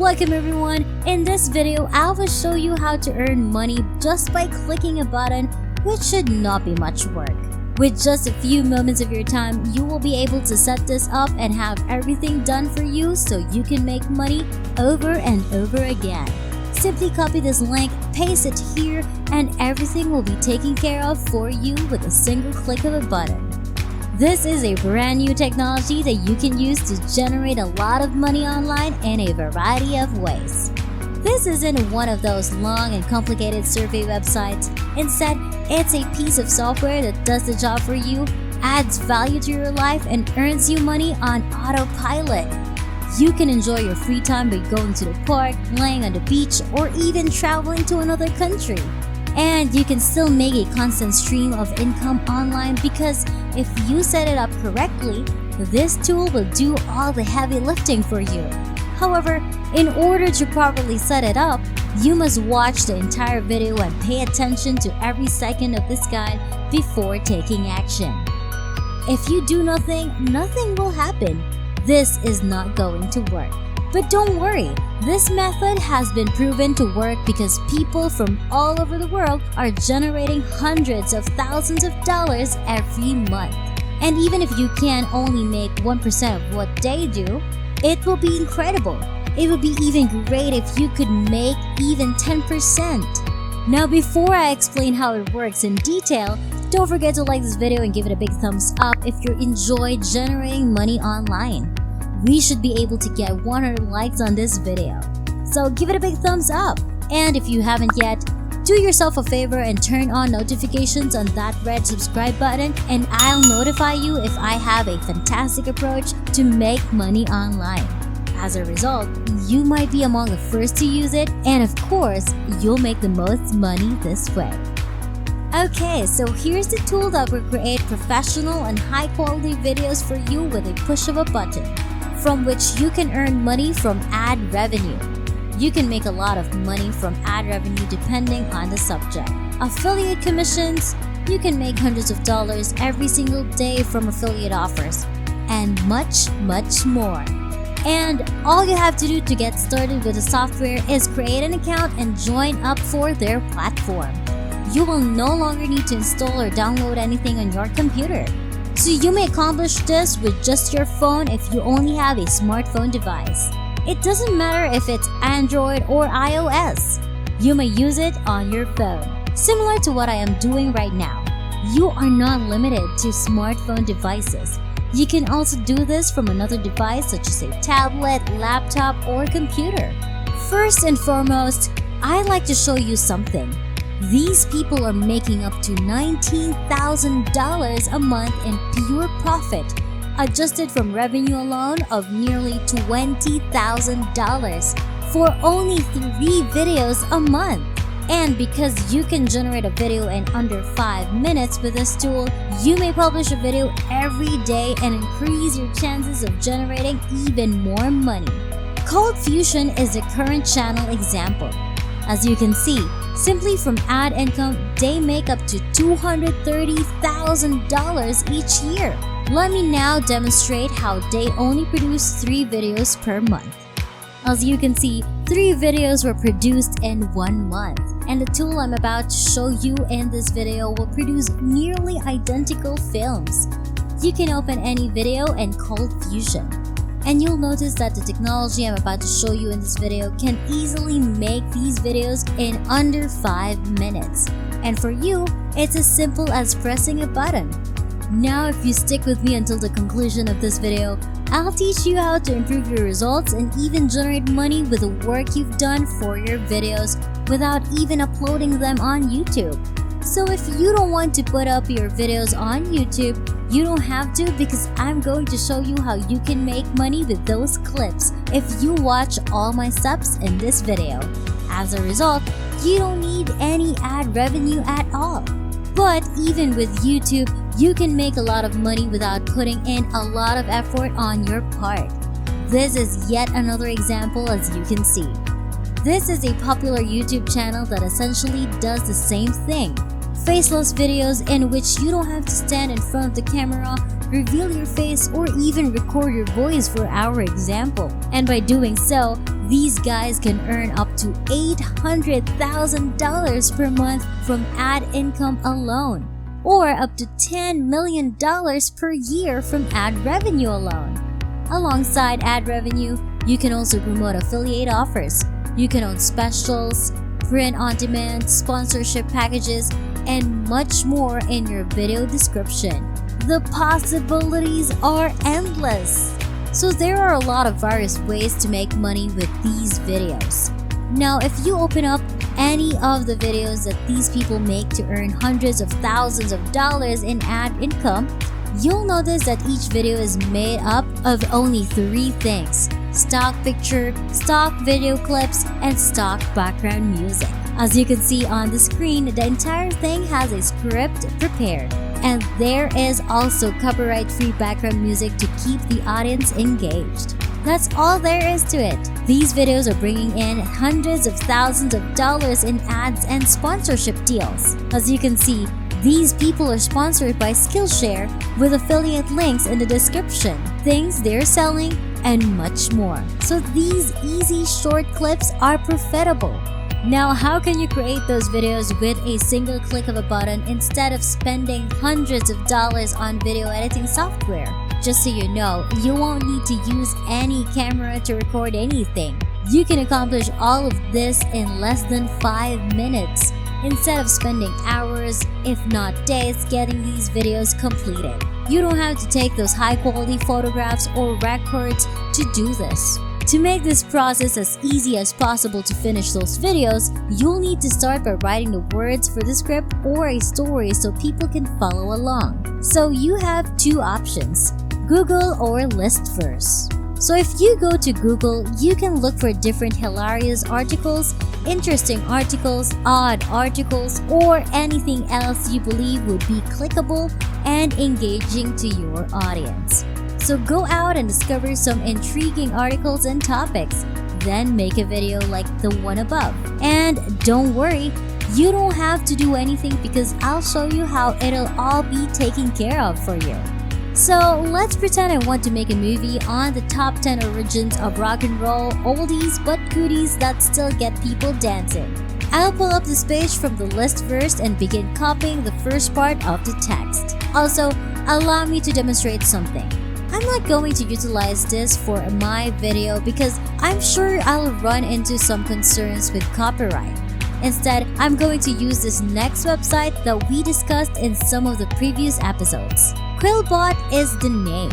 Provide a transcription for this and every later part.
Welcome everyone! In this video, I will show you how to earn money just by clicking a button, which should not be much work. With just a few moments of your time, you will be able to set this up and have everything done for you so you can make money over and over again. Simply copy this link, paste it here, and everything will be taken care of for you with a single click of a button. This is a brand new technology that you can use to generate a lot of money online in a variety of ways. This isn't one of those long and complicated survey websites. Instead, it's a piece of software that does the job for you, adds value to your life, and earns you money on autopilot. You can enjoy your free time by going to the park, laying on the beach, or even traveling to another country. And you can still make a constant stream of income online because if you set it up correctly, this tool will do all the heavy lifting for you. However, in order to properly set it up, you must watch the entire video and pay attention to every second of this guide before taking action. If you do nothing, nothing will happen. This is not going to work. But don't worry, this method has been proven to work because people from all over the world are generating hundreds of thousands of dollars every month. And even if you can only make 1% of what they do, it will be incredible. It would be even great if you could make even 10%. Now before I explain how it works in detail, don't forget to like this video and give it a big thumbs up if you enjoy generating money online. We should be able to get 100 likes on this video. So give it a big thumbs up. And if you haven't yet, do yourself a favor and turn on notifications on that red subscribe button and I'll notify you if I have a fantastic approach to make money online. As a result, you might be among the first to use it and of course, you'll make the most money this way. Okay, so here's the tool that will create professional and high quality videos for you with a push of a button, from which you can earn money from ad revenue. You can make a lot of money from ad revenue depending on the subject. Affiliate commissions, you can make hundreds of dollars every single day from affiliate offers, and much, much more. And all you have to do to get started with the software is create an account and join up for their platform. You will no longer need to install or download anything on your computer. So you may accomplish this with just your phone if you only have a smartphone device. It doesn't matter if it's Android or iOS. You may use it on your phone, similar to what I am doing right now. You are not limited to smartphone devices. You can also do this from another device such as a tablet, laptop, or computer. First and foremost, I'd like to show you something. These people are making up to $19,000 a month in pure profit, adjusted from revenue alone of nearly $20,000 for only 3 videos a month. And because you can generate a video in under 5 minutes with this tool, you may publish a video every day and increase your chances of generating even more money. Cold Fusion is the current channel example. As you can see, simply from ad income, they make up to $230,000 each year. Let me now demonstrate how they only produce 3 videos per month. As you can see, 3 videos were produced in 1 month, and the tool I'm about to show you in this video will produce nearly identical films. You can open any video in Cold Fusion. And you'll notice that the technology I'm about to show you in this video can easily make these videos in under 5 minutes. And for you, it's as simple as pressing a button. Now if you stick with me until the conclusion of this video, I'll teach you how to improve your results and even generate money with the work you've done for your videos without even uploading them on YouTube. So if you don't want to put up your videos on YouTube, you don't have to because I'm going to show you how you can make money with those clips if you watch all my steps in this video. As a result, you don't need any ad revenue at all. But even with YouTube, you can make a lot of money without putting in a lot of effort on your part. This is yet another example as you can see. This is a popular YouTube channel that essentially does the same thing. faceless videos in which you don't have to stand in front of the camera, reveal your face, or even record your voice for our example. And by doing so, these guys can earn up to $800,000 per month from ad income alone, or up to $10 million per year from ad revenue alone. Alongside ad revenue, you can also promote affiliate offers. You can own specials, print on demand, sponsorship packages, and much more in your video description. The possibilities are endless. So there are a lot of various ways to make money with these videos. Now, if you open up any of the videos that these people make to earn hundreds of thousands of dollars in ad income, you'll notice that each video is made up of only 3 things: stock picture, stock video clips, and stock background music. As you can see on the screen, the entire thing has a script prepared. And there is also copyright-free background music to keep the audience engaged. That's all there is to it. These videos are bringing in hundreds of thousands of dollars in ads and sponsorship deals. As you can see, these people are sponsored by Skillshare with affiliate links in the description, things they're selling, and much more. So these easy short clips are profitable. Now, how can you create those videos with a single click of a button instead of spending hundreds of dollars on video editing software? Just so you know, you won't need to use any camera to record anything. You can accomplish all of this in less than 5 minutes, instead of spending hours, if not days, getting these videos completed. You don't have to take those high-quality photographs or records to do this. To make this process as easy as possible to finish those videos, you'll need to start by writing the words for the script or a story so people can follow along. So you have 2 options: Google or Listverse. So if you go to Google, you can look for different hilarious articles, interesting articles, odd articles, or anything else you believe would be clickable and engaging to your audience. So go out and discover some intriguing articles and topics, then make a video like the one above. And don't worry, you don't have to do anything because I'll show you how it'll all be taken care of for you. So let's pretend I want to make a movie on the top 10 origins of rock and roll, oldies but goodies that still get people dancing. I'll pull up this page from the Listverse and begin copying the first part of the text. Also, allow me to demonstrate something. I'm not going to utilize this for my video because I'm sure I'll run into some concerns with copyright. Instead, I'm going to use this next website that we discussed in some of the previous episodes. Quillbot is the name,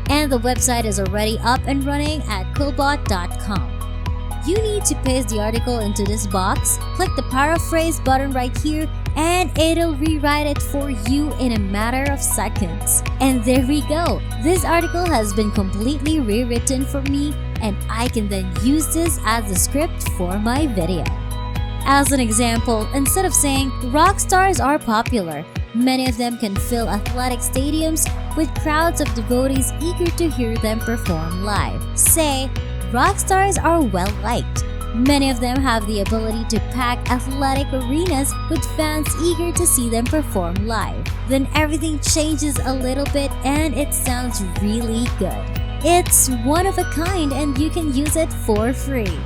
and the website is already up and running at quillbot.com. You need to paste the article into this box, click the paraphrase button right here, and it'll rewrite it for you in a matter of seconds. And there we go! This article has been completely rewritten for me, and I can then use this as the script for my video. As an example, instead of saying, "Rock stars are popular," many of them can fill athletic stadiums with crowds of devotees eager to hear them perform live. Say, "Rock stars are well liked." Many of them have the ability to pack athletic arenas with fans eager to see them perform live. Then everything changes a little bit and it sounds really good. It's one of a kind and you can use it for free.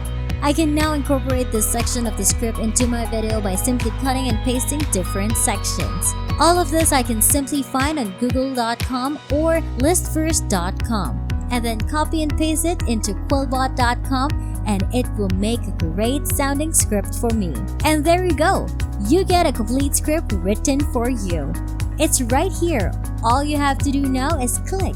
I can now incorporate this section of the script into my video by simply cutting and pasting different sections. All of this I can simply find on google.com or listverse.com, and then copy and paste it into quillbot.com, and it will make a great sounding script for me. And there you go! You get a complete script written for you. It's right here. All you have to do now is click.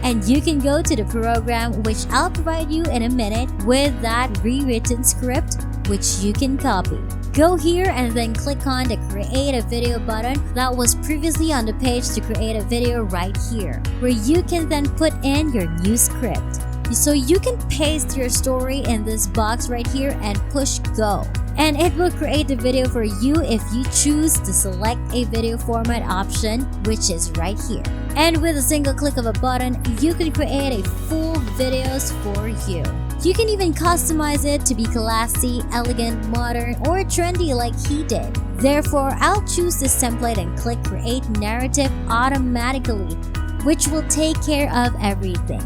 And you can go to the program, which I'll provide you in a minute, with that rewritten script, which you can copy. Go here and then click on the Create a Video button that was previously on the page to create a video right here, where you can then put in your new script. So you can paste your story in this box right here and push go. And it will create the video for you if you choose to select a video format option, which is right here. And with a single click of a button, you can create a full videos for you. You can even customize it to be classy, elegant, modern, or trendy like he did. Therefore, I'll choose this template and click Create Narrative automatically, which will take care of everything.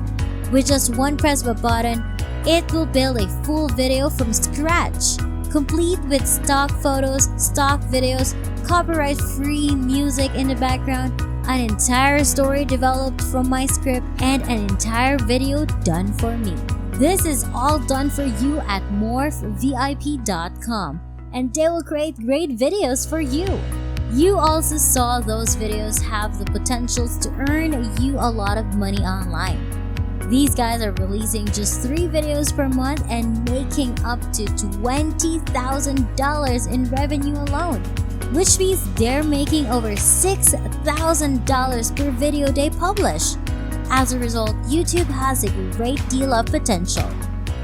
With just one press of a button, it will build a full video from scratch, complete with stock photos, stock videos, copyright-free music in the background, an entire story developed from my script, and an entire video done for me. This is all done for you at morphvip.com, and they will create great videos for you. You also saw those videos have the potentials to earn you a lot of money online. These guys are releasing just 3 videos per month and making up to $20,000 in revenue alone, which means they're making over $6,000 per video they publish. As a result, YouTube has a great deal of potential.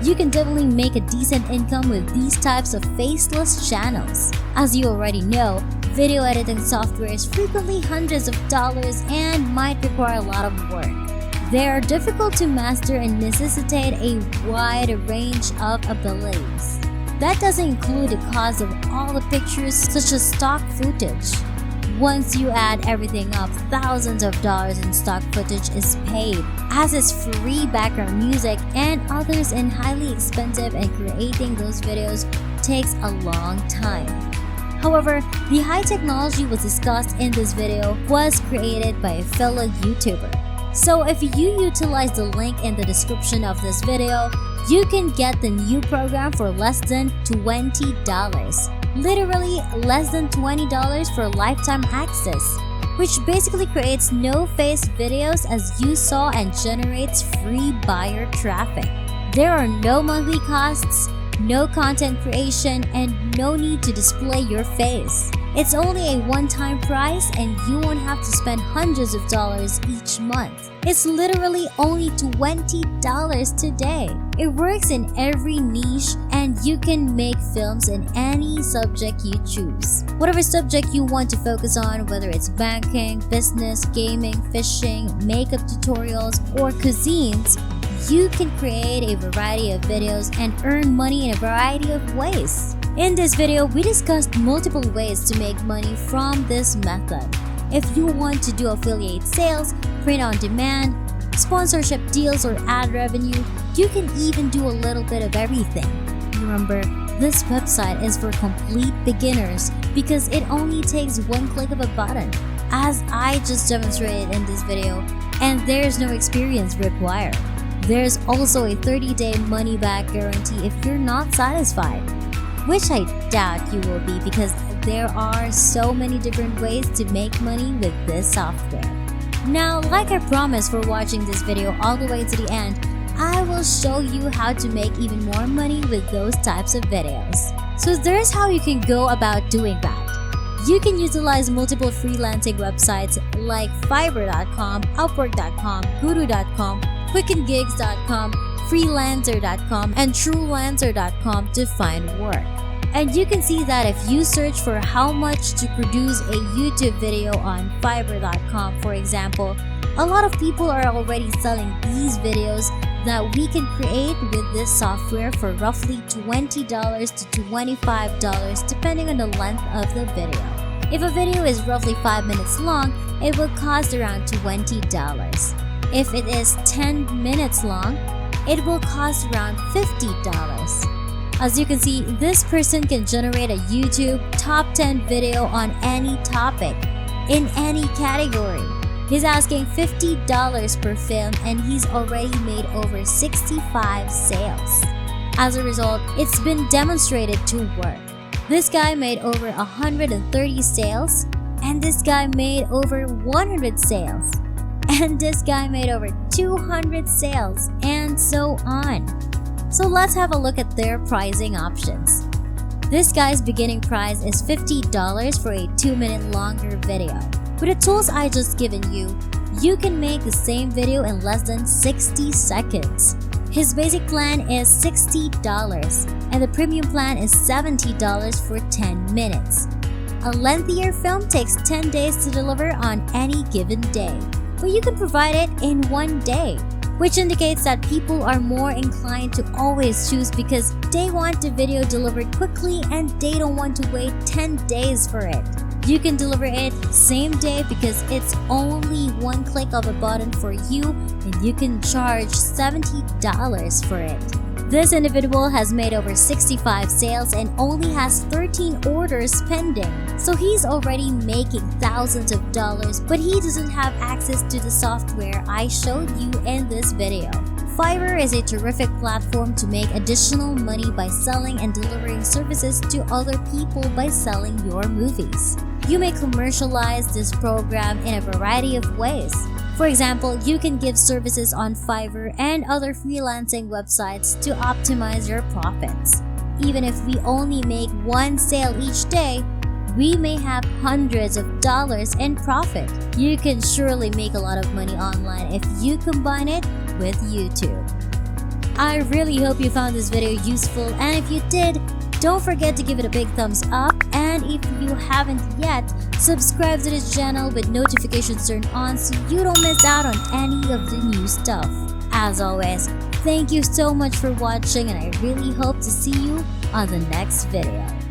You can definitely make a decent income with these types of faceless channels. As you already know, video editing software is frequently hundreds of dollars and might require a lot of work. They are difficult to master and necessitate a wide range of abilities. That doesn't include the cost of all the pictures such as stock footage. Once you add everything up, thousands of dollars in stock footage is paid, as is free background music and others in highly expensive, and creating those videos takes a long time. However, the high technology was discussed in this video was created by a fellow YouTuber. So if you utilize the link in the description of this video, you can get the new program for less than $20. Literally less than $20 for lifetime access, which basically creates no-face videos as you saw and generates free buyer traffic. There are no monthly costs, no content creation, and no need to display your face. It's only a one-time price and you won't have to spend hundreds of dollars each month. It's literally only $20 today. It works in every niche and you can make films in any subject you choose. Whatever subject you want to focus on, whether it's banking, business, gaming, fishing, makeup tutorials, or cuisines, you can create a variety of videos and earn money in a variety of ways. In this video, we discussed multiple ways to make money from this method. If you want to do affiliate sales, print on demand, sponsorship deals, or ad revenue, you can even do a little bit of everything. Remember, this website is for complete beginners because it only takes one click of a button, as I just demonstrated in this video, and there's no experience required. There's also a 30-day money-back guarantee if you're not satisfied, which I doubt you will be because there are so many different ways to make money with this software. Now, like I promised for watching this video all the way to the end, I will show you how to make even more money with those types of videos. So there's how you can go about doing that. You can utilize multiple freelancing websites like Fiverr.com, Upwork.com, Guru.com, QuickenGigs.com, Freelancer.com, and TrueLancer.com to find work. And you can see that if you search for how much to produce a YouTube video on Fiverr.com, for example, a lot of people are already selling these videos that we can create with this software for roughly $20 to $25 depending on the length of the video. If a video is roughly 5 minutes long, it will cost around $20. If it is 10 minutes long, it will cost around $50. As you can see, this person can generate a YouTube top 10 video on any topic, in any category. He's asking $50 per film and he's already made over 65 sales. As a result, it's been demonstrated to work. This guy made over 130 sales, and this guy made over 100 sales, and this guy made over 200 sales, and so on. So let's have a look at their pricing options. This guy's beginning price is $50 for a 2-minute longer video. With the tools I just given you, you can make the same video in less than 60 seconds. His basic plan is $60 and the premium plan is $70 for 10 minutes. A lengthier film takes 10 days to deliver on any given day, but you can provide it in 1 day. which indicates that people are more inclined to always choose because they want the video delivered quickly and they don't want to wait 10 days for it. You can deliver it same day because it's only one click of a button for you and you can charge $70 for it. This individual has made over 65 sales and only has 13 orders pending. So he's already making thousands of dollars, but he doesn't have access to the software I showed you in this video. Fiverr is a terrific platform to make additional money by selling and delivering services to other people by selling your movies. You may commercialize this program in a variety of ways. For example, you can give services on Fiverr and other freelancing websites to optimize your profits. Even if we only make one sale each day, we may have hundreds of dollars in profit. You can surely make a lot of money online if you combine it with YouTube. I really hope you found this video useful, and if you did, don't forget to give it a big thumbs up, and if you haven't yet, subscribe to this channel with notifications turned on so you don't miss out on any of the new stuff. As always, thank you so much for watching, and I really hope to see you on the next video.